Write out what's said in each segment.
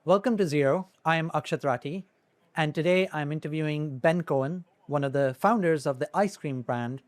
Welcome to Zero. I am Akshat Rathi, and today I'm interviewing Ben Cohen, one of the founders of the ice cream brand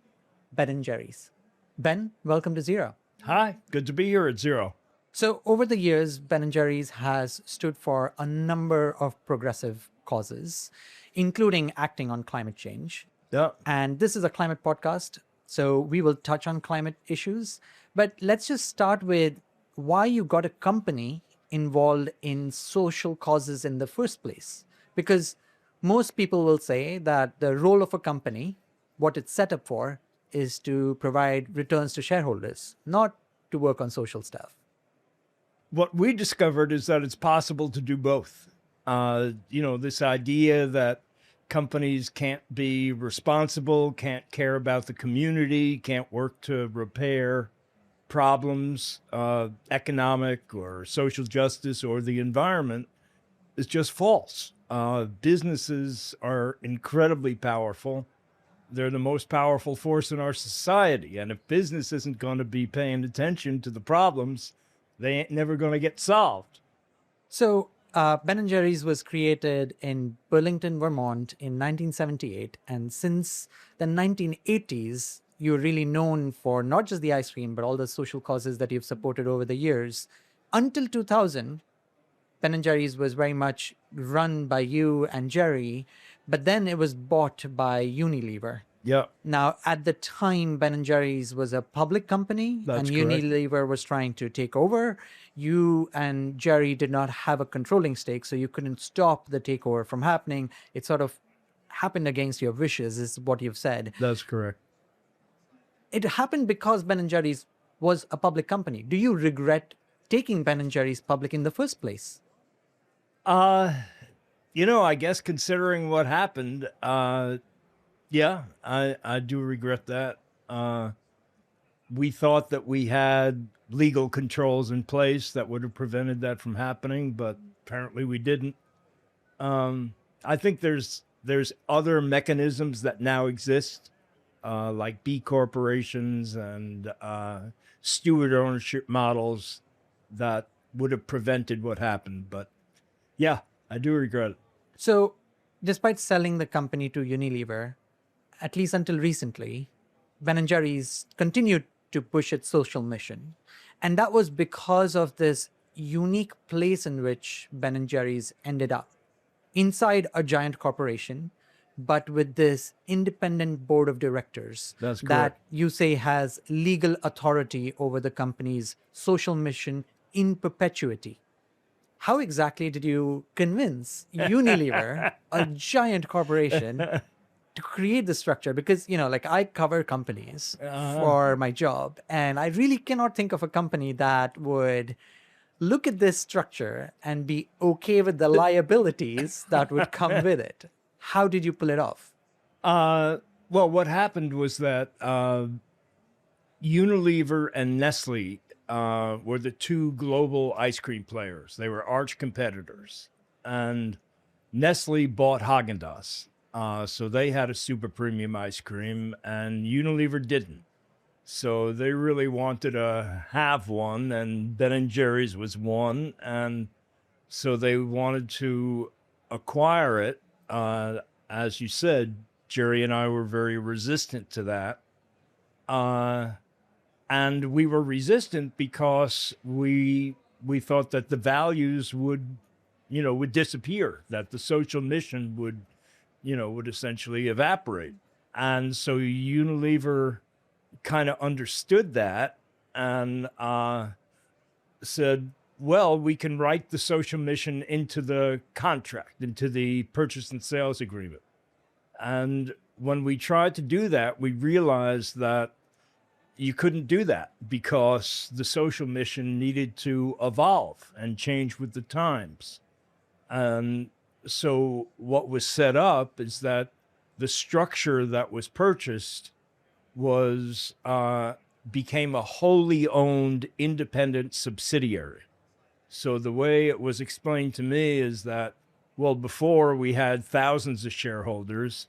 Ben & Jerry's. Ben, welcome to Zero. Hi, good to be here at Zero. So, over the years, Ben & Jerry's has stood for a number of progressive causes, including acting on climate change. Yeah. And this is a climate podcast, so we will touch on climate issues. But let's just start with why you got a company involved in social causes in the first place. Because most people will say that the role of a company, what it's set up for, is to provide returns to shareholders, not to work on social stuff. What we discovered is that it's possible to do both. This idea that companies can't be responsible, can't care about the community, can't work to repair problems, economic or social justice or the environment, is just false. Businesses are incredibly powerful. They're the most powerful force in our society. And if business isn't going to be paying attention to the problems, they ain't never going to get solved. So, Ben & Jerry's was created in Burlington, Vermont in 1978. And since the 1980s, you're really known for not just the ice cream, but all the social causes that you've supported over the years. Until 2000, Ben & Jerry's was very much run by you and Jerry, but then it was bought by Unilever. Yeah, Now, at the time, Ben & Jerry's was a public company, That's and correct. Unilever was trying to take over. You and Jerry did not have a controlling stake, so you couldn't stop the takeover from happening. It sort of happened against your wishes, is what you've said. that's correct. It happened because Ben & Jerry's was a public company. Do you regret taking Ben & Jerry's public in the first place? I guess considering what happened, yeah, I do regret that. We thought that we had legal controls in place that would have prevented that from happening, but apparently we didn't. I think there's other mechanisms that now exist, like B corporations and steward ownership models that would have prevented what happened. But yeah, I do regret it. So, despite selling the company to Unilever, at least until recently, Ben & Jerry's continued to push its social mission. And that was because of this unique place in which Ben & Jerry's ended up. Inside a giant corporation, but with this independent board of directors That's that correct. you say has legal authority over the company's social mission in perpetuity. How exactly did you convince Unilever, a giant corporation, to create the structure? Because, I cover companies for my job, and I really cannot think of a company that would look at this structure and be okay with the liabilities that would come with it. How did you pull it off? Well, what happened was that Unilever and Nestle were the two global ice cream players. They were arch competitors. And Nestle bought Haagen-Dazs. So they had a super premium ice cream, and Unilever didn't. So they really wanted to have one, and Ben & Jerry's was one. And so they wanted to acquire it. As you said, Jerry and I were very resistant to that. And we were resistant because we thought that the values would disappear, that the social mission would essentially evaporate. And so Unilever kind of understood that and said, well, we can write the social mission into the contract, into the purchase and sales agreement. And when we tried to do that, we realized that you couldn't do that because the social mission needed to evolve and change with the times. And so what was set up is that the structure that was purchased was became a wholly owned independent subsidiary. So the way it was explained to me is that, well, before we had thousands of shareholders,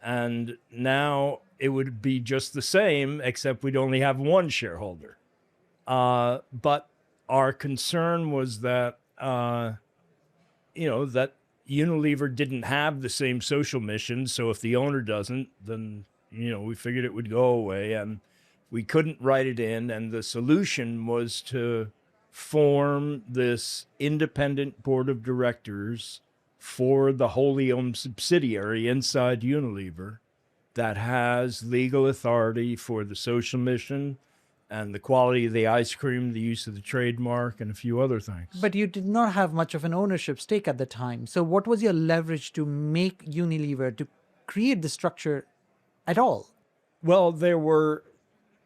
and now it would be just the same, except we'd only have one shareholder. But our concern was that that Unilever didn't have the same social mission. So if the owner doesn't, then, we figured it would go away, and we couldn't write it in. And the solution was to form this independent board of directors for the wholly owned subsidiary inside Unilever that has legal authority for the social mission and the quality of the ice cream, the use of the trademark, and a few other things. But you did not have much of an ownership stake at the time. So what was your leverage to make Unilever, to create the structure at all? Well, there were,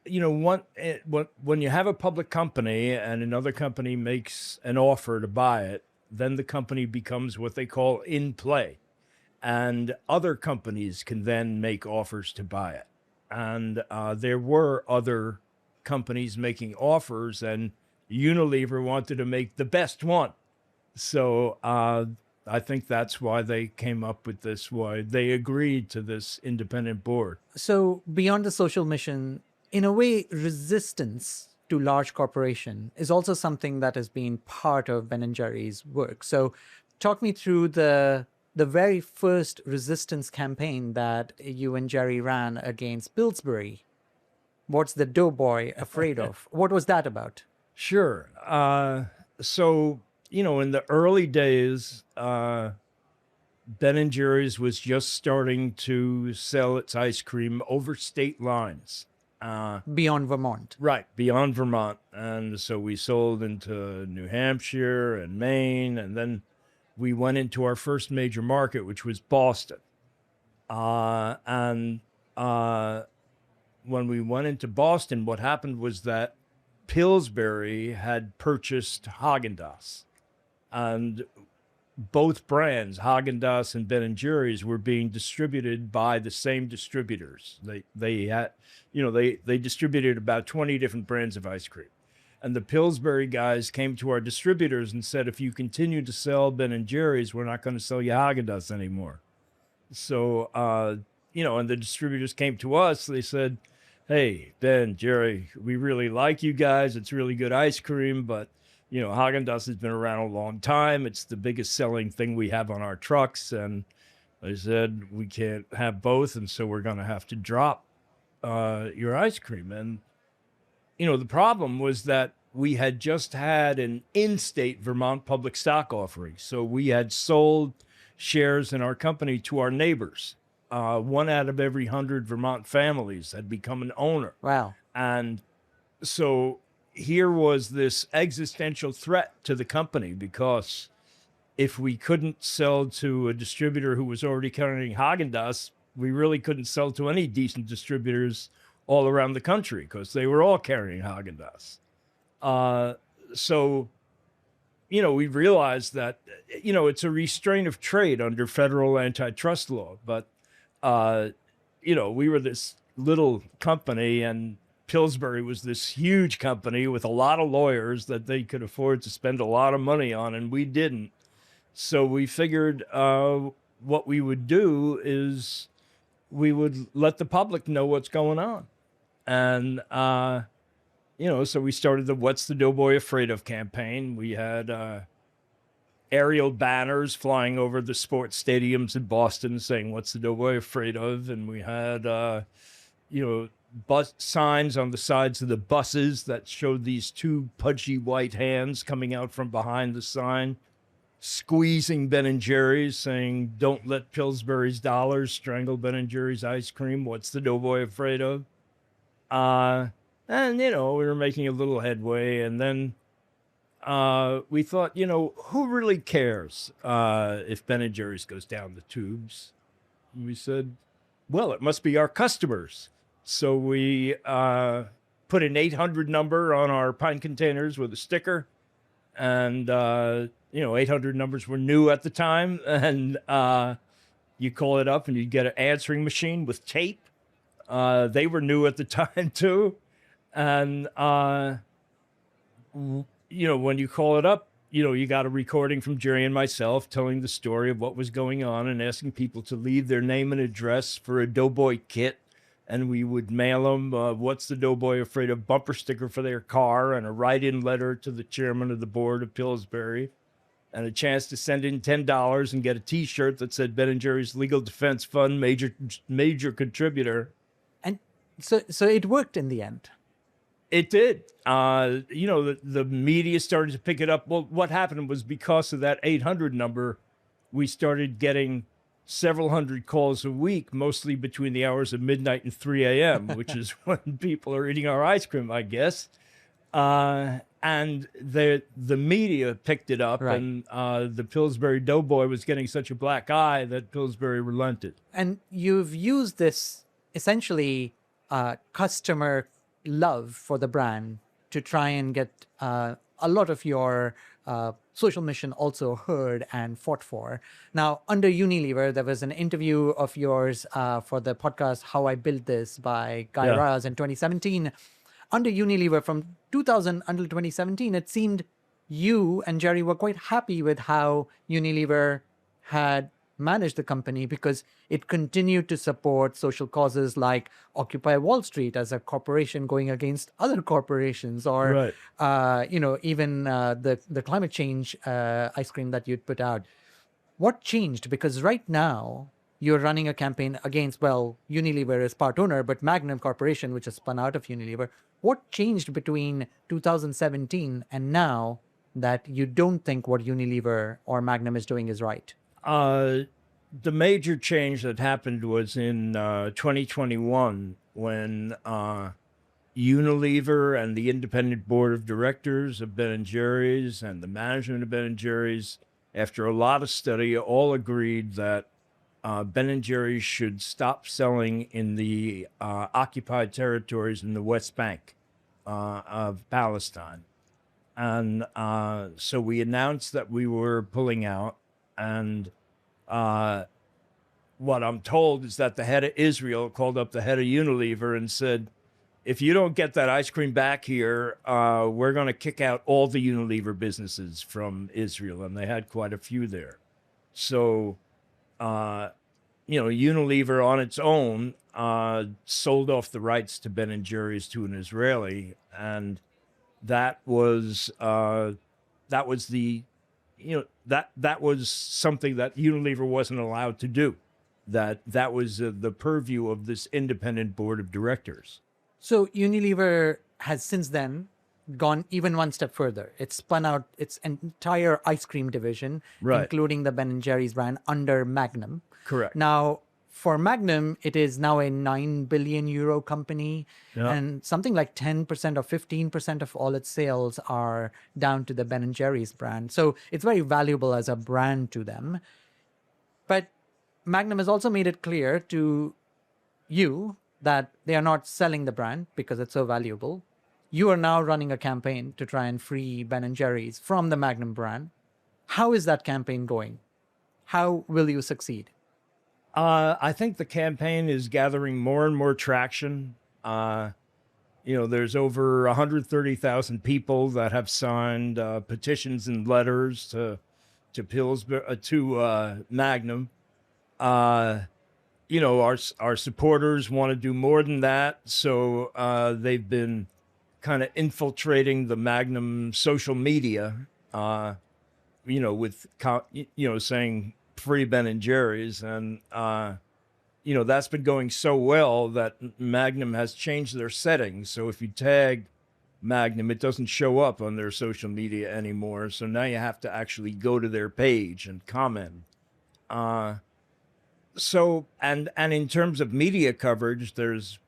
when you have a public company and another company makes an offer to buy it, then the company becomes what they call in play. And other companies can then make offers to buy it. And there were other companies making offers, and Unilever wanted to make the best one. So I think that's why they came up with this, why they agreed to this independent board. So beyond the social mission, in a way, resistance to large corporation is also something that has been part of Ben & Jerry's work. So talk me through the very first resistance campaign that you and Jerry ran against Pillsbury. What's the doughboy afraid of? What was that about? Sure. So, in the early days, Ben & Jerry's was just starting to sell its ice cream over state lines. Beyond Vermont. Right, beyond Vermont. And so we sold into New Hampshire and Maine, and then we went into our first major market, which was Boston. When we went into Boston, what happened was that Pillsbury had purchased Haagen-Dazs, and both brands, Haagen-Dazs and Ben & Jerry's, were being distributed by the same distributors. They had, they distributed about 20 different brands of ice cream. And the Pillsbury guys came to our distributors and said, if you continue to sell Ben & Jerry's, we're not going to sell you Haagen-Dazs anymore. So, and the distributors came to us. They said, hey, Ben, Jerry, we really like you guys. It's really good ice cream, but, Haagen-Dazs has been around a long time. It's the biggest selling thing we have on our trucks. And they said, we can't have both, and so we're going to have to drop your ice cream. And, the problem was that we had just had an in-state Vermont public stock offering. So we had sold shares in our company to our neighbors. 1 out of every 100 Vermont families had become an owner. Wow. And so here was this existential threat to the company, because if we couldn't sell to a distributor who was already carrying Haagen-Dazs, we really couldn't sell to any decent distributors all around the country, because they were all carrying Haagen-Dazs. So, we realized that, it's a restraint of trade under federal antitrust law. But, we were this little company, and Pillsbury was this huge company with a lot of lawyers that they could afford to spend a lot of money on, and we didn't. So we figured what we would do is we would let the public know what's going on. And, so we started the What's the Doughboy Afraid Of campaign. We had aerial banners flying over the sports stadiums in Boston saying, what's the doughboy afraid of? And we had, bus signs on the sides of the buses that showed these two pudgy white hands coming out from behind the sign, squeezing Ben & Jerry's, saying, don't let Pillsbury's dollars strangle Ben & Jerry's ice cream. What's the doughboy afraid of? And, we were making a little headway. And then we thought, who really cares if Ben & Jerry's goes down the tubes? And we said, well, it must be our customers. So we put an 800 number on our pine containers with a sticker. And, 800 numbers were new at the time. And you call it up and you get an answering machine with tape. They were new at the time, too. And, when you call it up, you got a recording from Jerry and myself telling the story of what was going on and asking people to leave their name and address for a Doughboy kit. And we would mail them What's the Doughboy Afraid Of bumper sticker for their car and a write-in letter to the chairman of the board of Pillsbury. and a chance to send in $10 and get a T-shirt that said Ben and Jerry's Legal Defense Fund, major contributor. And so it worked in the end. It did. The media started to pick it up. Well, what happened was because of that 800 number, we started getting several hundred calls a week, mostly between the hours of midnight and 3 a.m., which is when people are eating our ice cream, I guess. And the media picked it up, Right. and the Pillsbury Doughboy was getting such a black eye that Pillsbury relented. And you've used this essentially customer love for the brand to try and get a lot of your social mission also heard and fought for. Now, under Unilever, there was an interview of yours for the podcast How I Built This by Guy Yeah. Raz in 2017. Under Unilever from 2000 until 2017, it seemed you and Jerry were quite happy with how Unilever had managed the company because it continued to support social causes like Occupy Wall Street as a corporation going against other corporations, or Right. even the climate change ice cream that you'd put out. What changed? Because right now you're running a campaign against, well, Unilever is part owner, but Magnum Corporation, which is spun out of Unilever. What changed between 2017 and now that you don't think what Unilever or Magnum is doing is right? The major change that happened was in 2021 when Unilever and the independent board of directors of Ben & Jerry's and the management of Ben & Jerry's, after a lot of study, all agreed that Ben & Jerry's should stop selling in the occupied territories in the West Bank of Palestine. And so we announced that we were pulling out. And what I'm told is that the head of Israel called up the head of Unilever and said, if you don't get that ice cream back here, we're going to kick out all the Unilever businesses from Israel. And they had quite a few there. So, Unilever on its own sold off the rights to Ben & Jerry's to an Israeli. And that was that was something that Unilever wasn't allowed to do. That was the purview of this independent board of directors. So Unilever has since then gone even one step further. It spun out its entire ice cream division, Right. including the Ben & Jerry's brand, under Magnum. Correct. Now, for Magnum, it is now a 9 billion euro company, Yeah. and something like 10% or 15% of all its sales are down to the Ben & Jerry's brand. So it's very valuable as a brand to them. But Magnum has also made it clear to you that they are not selling the brand because it's so valuable. You are now running a campaign to try and free Ben & Jerry's from the Magnum brand. How is that campaign going? How will you succeed? I think the campaign is gathering more and more traction. There's over 130,000 people that have signed petitions and letters to Magnum. Our supporters want to do more than that, so they've been kind of infiltrating the Magnum social media, with saying free Ben & Jerry's, and that's been going so well that Magnum has changed their settings. So if you tag Magnum, it doesn't show up on their social media anymore. So now you have to actually go to their page and comment. So in terms of media coverage, there's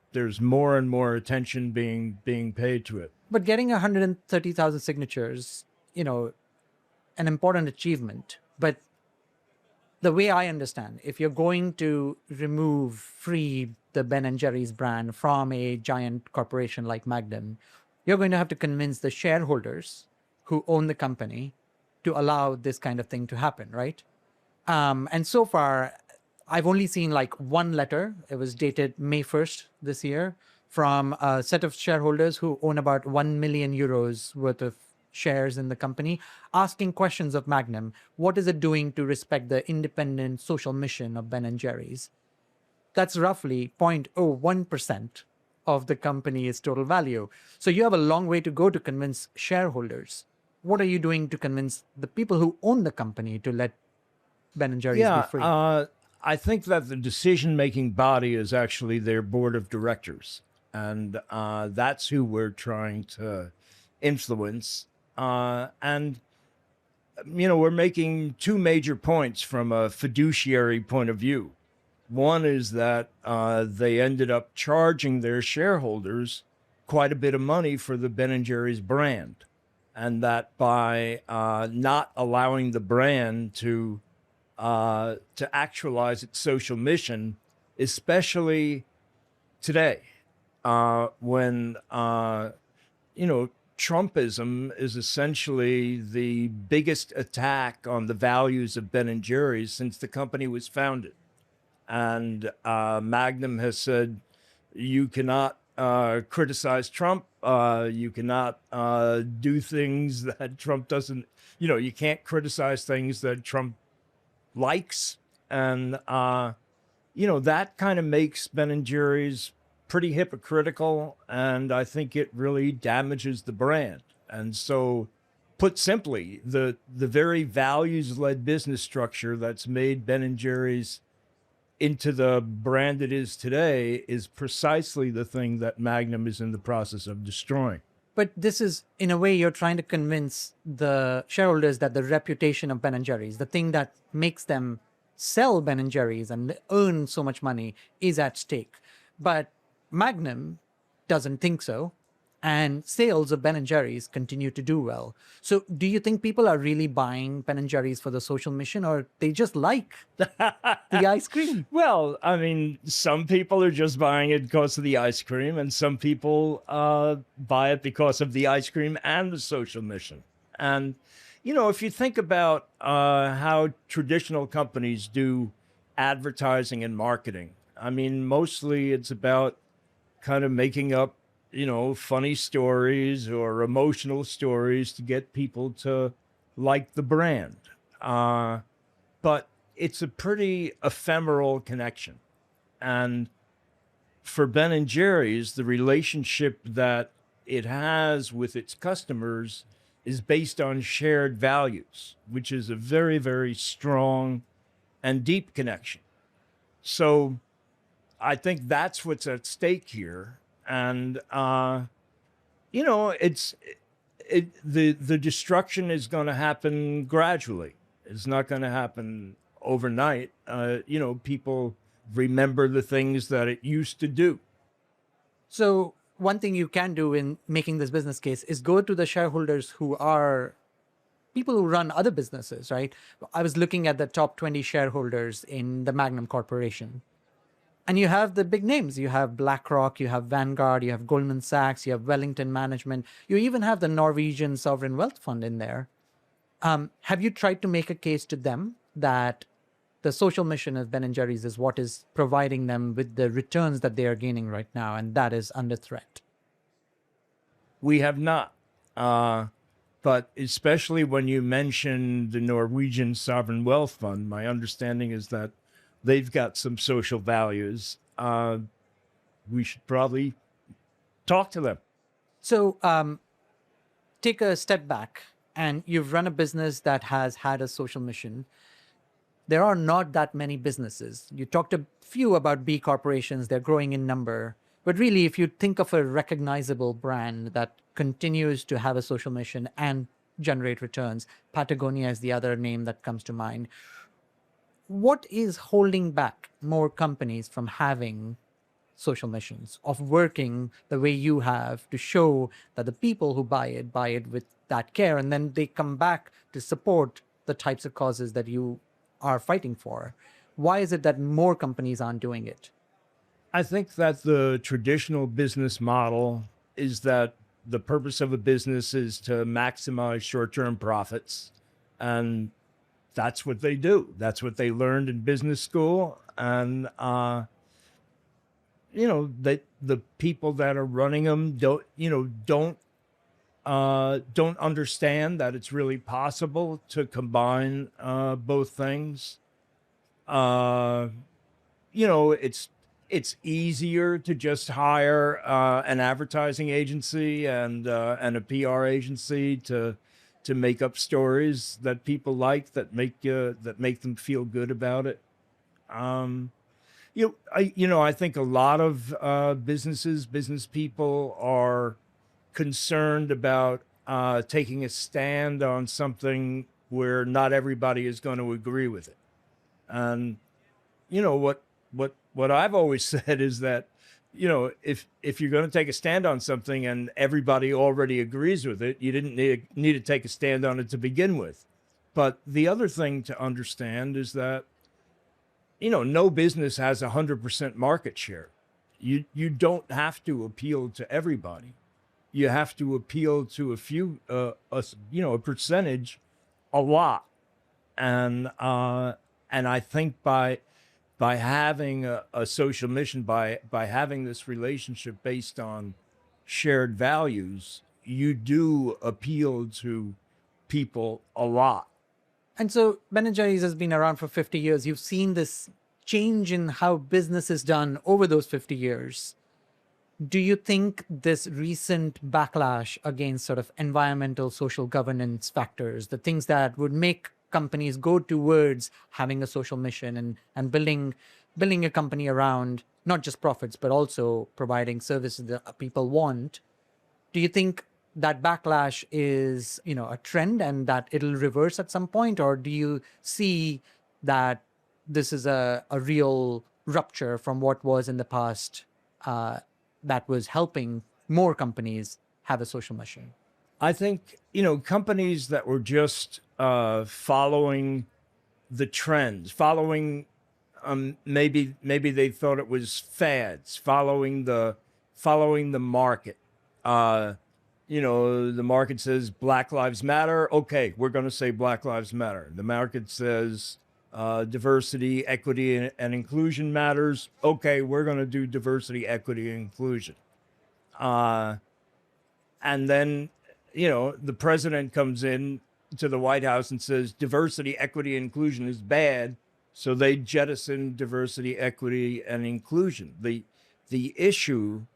more and more attention being paid to it. But getting 130,000 signatures, an important achievement. But the way I understand, if you're going to free the Ben & Jerry's brand from a giant corporation like Magnum, you're going to have to convince the shareholders who own the company to allow this kind of thing to happen, right? And so far, I've only seen like one letter. It was dated May 1st this year from a set of shareholders who own about 1 million euros worth of shares in the company, asking questions of Magnum. What is it doing to respect the independent social mission of Ben & Jerry's? That's roughly 0.01% of the company's total value. So you have a long way to go to convince shareholders. what are you doing to convince the people who own the company to let Ben and Jerry's be Yeah, free? I think that the decision-making body is actually their board of directors, and that's who we're trying to influence. And we're making two major points from a fiduciary point of view. One is that they ended up charging their shareholders quite a bit of money for the Ben and Jerry's brand, and that by not allowing the brand to actualize its social mission, especially today, when Trumpism is essentially the biggest attack on the values of Ben and Jerry's since the company was founded. And Magnum has said you cannot criticize Trump. You cannot do things that Trump doesn't. You can't criticize things that Trump likes, and that kind of makes Ben and Jerry's pretty hypocritical, and I think it really damages the brand. And so, put simply, the very values-led business structure that's made Ben and Jerry's into the brand it is today is precisely the thing that Magnum is in the process of destroying. But this is, in a way, you're trying to convince the shareholders that the reputation of Ben and Jerry's, the thing that makes them sell Ben and Jerry's and earn so much money, is at stake. But Magnum doesn't think so. And sales of Ben and Jerry's continue to do well. So do you think people are really buying Ben and Jerry's for the social mission, or they just like the ice cream? Well, I mean, some people are just buying it because of the ice cream, and some people buy it because of the ice cream and the social mission. And, if you think about how traditional companies do advertising and marketing, I mean, mostly it's about kind of making up funny stories or emotional stories to get people to like the brand. But it's a pretty ephemeral connection. And for Ben and Jerry's, the relationship that it has with its customers is based on shared values, which is a very, very strong and deep connection. So I think that's what's at stake here. And the destruction is going to happen gradually. It's not going to happen overnight. People remember the things that it used to do. So one thing you can do in making this business case is go to the shareholders who are people who run other businesses, right? I was looking at the top 20 shareholders in the Magnum Corporation. And you have the big names. You have BlackRock, you have Vanguard, you have Goldman Sachs, you have Wellington Management. You even have the Norwegian Sovereign Wealth Fund in there. Have you tried to make a case to them that the social mission of Ben and Jerry's is what is providing them with the returns that they are gaining right now, and that is under threat? We have not. But especially when you mention the Norwegian Sovereign Wealth Fund, my understanding is that they've got some social values. We should probably talk to them. So take a step back, and you've run a business that has had a social mission. There are not that many businesses. You talked a few about B corporations. They're growing in number. But really, if you think of a recognizable brand that continues to have a social mission and generate returns, Patagonia is the other name that comes to mind. What is holding back more companies from having social missions, of working the way you have to show that the people who buy it with that care, and then they come back to support the types of causes that you are fighting for? Why is it that more companies aren't doing it? I think that the traditional business model is that the purpose of a business is to maximize short-term profits, and that's what they do. That's what they learned in business school. And, the people that are running them don't understand that it's really possible to combine both things. It's easier to just hire an advertising agency and a PR agency to to make up stories that people like, that make them feel good about it. I think a lot of business people are concerned about taking a stand on something where not everybody is going to agree with it. And what I've always said is that, if you're going to take a stand on something and everybody already agrees with it, you didn't need to take a stand on it to begin with. But the other thing to understand is that, no business has 100% market share. You don't have to appeal to everybody. You have to appeal to a few, a percentage, a lot. And I think by having a social mission, by having this relationship based on shared values, you do appeal to people a lot. And so Ben & Jerry's has been around for 50 years. You've seen this change in how business is done over those 50 years. Do you think this recent backlash against sort of environmental, social governance factors, the things that would make companies go towards having a social mission and building a company around not just profits, but also providing services that people want, do you think that backlash is, a trend and that it'll reverse at some point? Or do you see that this is a real rupture from what was in the past that was helping more companies have a social mission? I think, companies that were just following the trends, following maybe they thought it was fads, following the market. The market says Black Lives Matter. Okay, we're going to say Black Lives Matter. The market says diversity, equity, and inclusion matters. Okay, we're going to do diversity, equity, and inclusion. And then, the president comes in to the White House and says diversity, equity, and inclusion is bad. So they jettison diversity, equity, and inclusion. The issue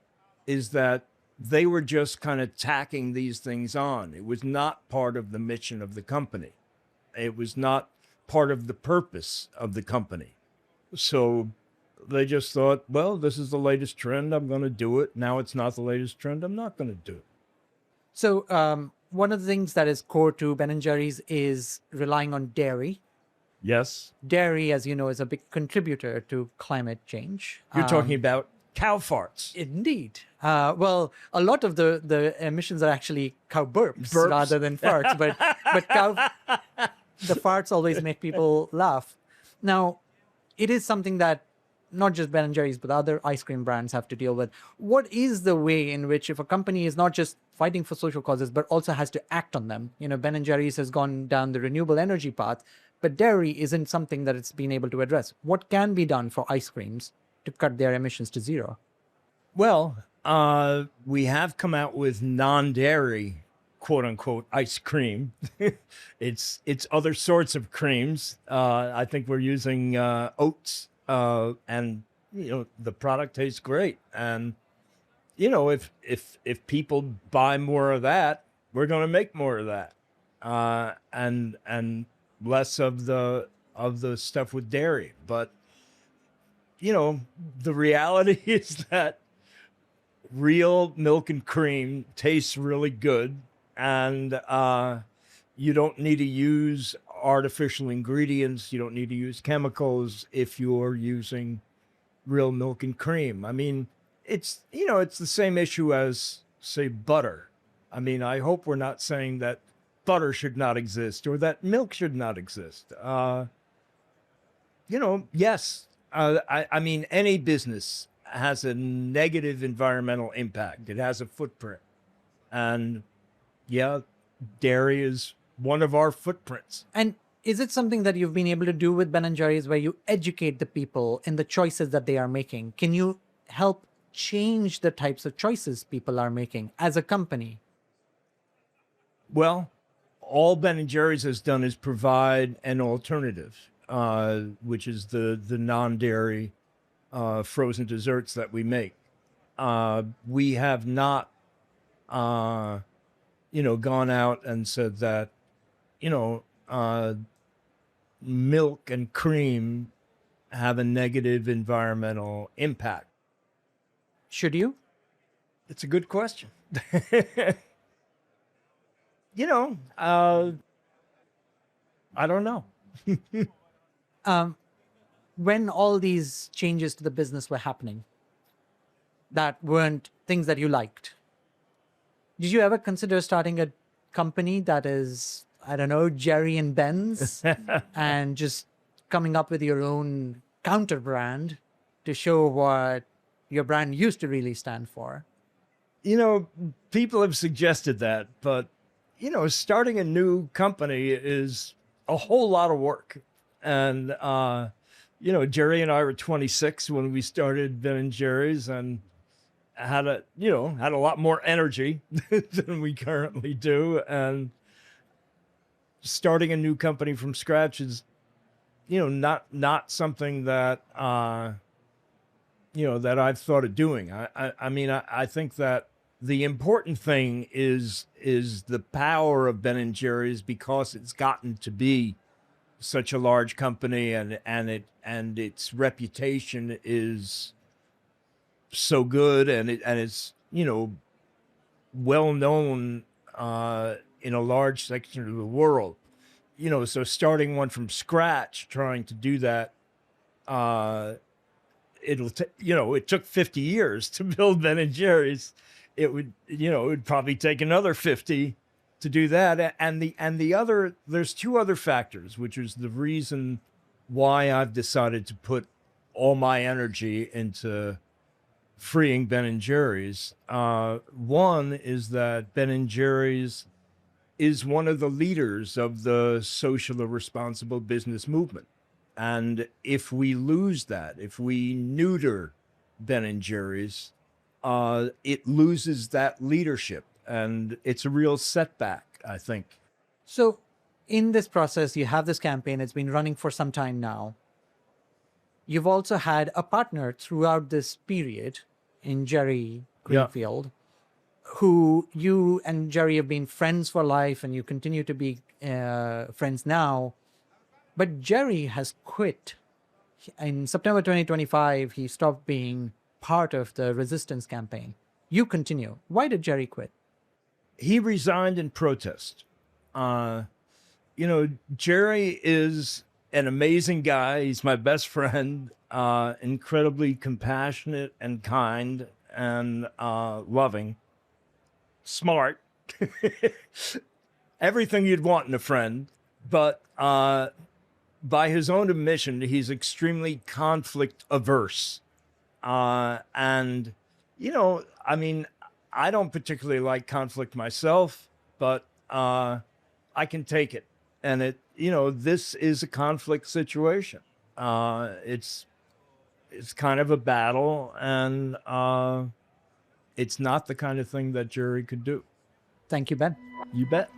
is that they were just kind of tacking these things on. It was not part of the mission of the company. It was not part of the purpose of the company. So they just thought, well, this is the latest trend, I'm going to do it. Now it's not the latest trend, I'm not going to do it. So one of the things that is core to Ben & Jerry's is relying on dairy. Yes. Dairy, as you know, is a big contributor to climate change. You're talking about cow farts. Indeed. Well, a lot of the emissions are actually cow burps rather than farts, but the farts always make people laugh. Now, it is something that not just Ben & Jerry's, but other ice cream brands have to deal with. What is the way in which, if a company is not just fighting for social causes, but also has to act on them? Ben & Jerry's has gone down the renewable energy path, but dairy isn't something that it's been able to address. What can be done for ice creams to cut their emissions to zero? Well, we have come out with non-dairy, quote unquote, ice cream. It's other sorts of creams. I think we're using oats, and the product tastes great. And if people buy more of that, we're going to make more of that, and less of the stuff with dairy. But the reality is that real milk and cream tastes really good, and you don't need to use artificial ingredients. You don't need to use chemicals if you're using real milk and cream. I mean, it's the same issue as, say, butter. I mean, I hope we're not saying that butter should not exist or that milk should not exist. Yes. I mean, any business has a negative environmental impact. It has a footprint. And yeah, dairy is one of our footprints. And is it something that you've been able to do with Ben & Jerry's where you educate the people in the choices that they are making? Can you help change the types of choices people are making as a company? Well, all Ben & Jerry's has done is provide an alternative, which is the non-dairy frozen desserts that we make. We have not, gone out and said that you know, milk and cream have a negative environmental impact? Should you? It's a good question. You know, I don't know. When all these changes to the business were happening that weren't things that you liked, did you ever consider starting a company that is, I don't know, Jerry and Ben's, and just coming up with your own counter brand to show what your brand used to really stand for? You know, people have suggested that, but, you know, starting a new company is a whole lot of work. And, you know, Jerry and I were 26 when we started Ben and Jerry's, and had a lot more energy than we currently do. And starting a new company from scratch is, you know, not something that, you know, that I've thought of doing. I mean, I think that the important thing is the power of Ben and Jerry's, because it's gotten to be such a large company, and its reputation is so good, and it's, you know, well known in a large section of the world. You know, so starting one from scratch, trying to do that, you know, it took 50 years to build Ben and Jerry's. It would probably take another 50 to do that. And the other, there's two other factors, which is the reason why I've decided to put all my energy into freeing Ben and Jerry's. One is that Ben and Jerry's is one of the leaders of the social or responsible business movement. And if we lose that, if we neuter Ben and Jerry's, it loses that leadership, and it's a real setback, I think. So, in this process, you have this campaign, it's been running for some time now. You've also had a partner throughout this period in Jerry Greenfield, who you and Jerry have been friends for life, and you continue to be friends now. But Jerry has quit. In September 2025, he stopped being part of the resistance campaign. You continue. Why did Jerry quit? He resigned in protest. You know, Jerry is an amazing guy. He's my best friend, incredibly compassionate and kind and loving, smart, everything you'd want in a friend. But by his own admission, he's extremely conflict averse. And, you know, I mean, I don't particularly like conflict myself, but I can take it. And it, you know, this is a conflict situation. It's kind of a battle, and it's not the kind of thing that Jerry could do. Thank you, Ben. You bet.